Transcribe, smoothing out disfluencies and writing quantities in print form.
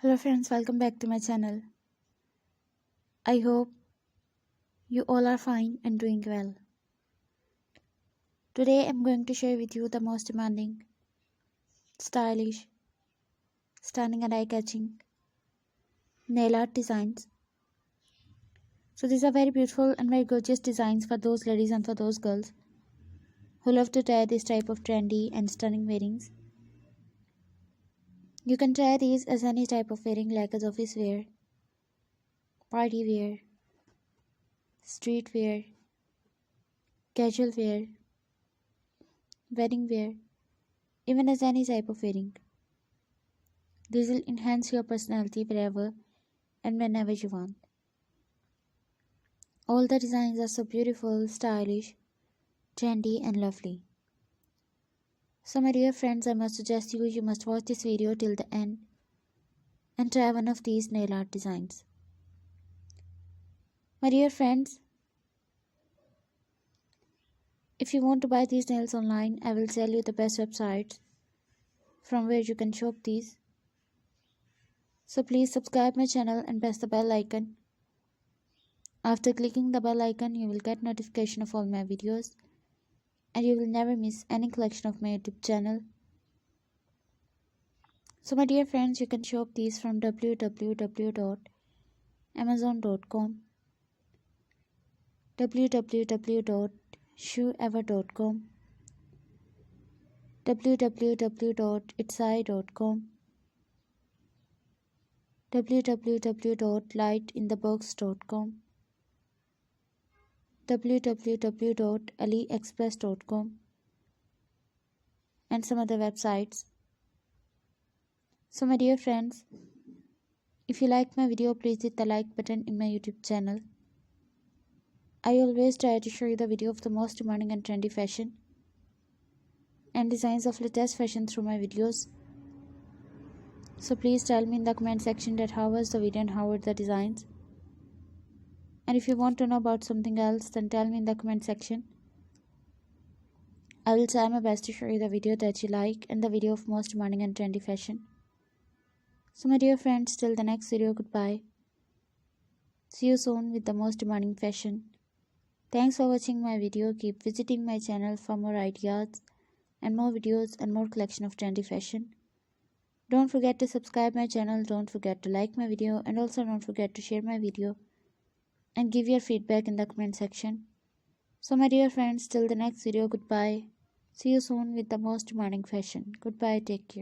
Hello friends, welcome back to my channel. I hope you all are fine and doing well. Today I'm going to share with you the most demanding, stylish, stunning and eye-catching nail art designs. So these are very beautiful and very gorgeous designs for those ladies and for those girls who love to try this type of trendy and stunning wearings. You can try these as any type of wearing like as office wear, party wear, street wear, casual wear, wedding wear, even as any type of wearing. This will enhance your personality wherever and whenever you want. All the designs are so beautiful, stylish, trendy and lovely. So my dear friends, I must suggest you must watch this video till the end and try one of these nail art designs. My dear friends, if you want to buy these nails online, I will tell you the best websites from where you can shop these. So please subscribe my channel and press the bell icon. After clicking the bell icon, you will get notification of all my videos and you will never miss any collection of my YouTube channel. So my dear friends, you can shop these from www.amazon.com, www.shoeever.com, www.itsai.com, www.lightinthebox.com, www.aliexpress.com, and some other websites. So my dear friends, if you like my video, please hit the like button in my YouTube channel. I always try to show you the video of the most demanding and trendy fashion and designs of latest fashion through my videos. So please tell me in the comment section that how was the video and how were the designs. And if you want to know about something else, then tell me in the comment section. I will try my best to show you the video that you like and the video of most demanding and trendy fashion. So my dear friends, till the next video, goodbye. See you soon with the most demanding fashion. Thanks for watching my video. Keep visiting my channel for more ideas and more videos and more collection of trendy fashion. Don't forget to subscribe my channel, don't forget to like my video, and also don't forget to share my video and give your feedback in the comment section. So my dear friends, till the next video, goodbye. See you soon with the most demanding fashion. Goodbye, take care.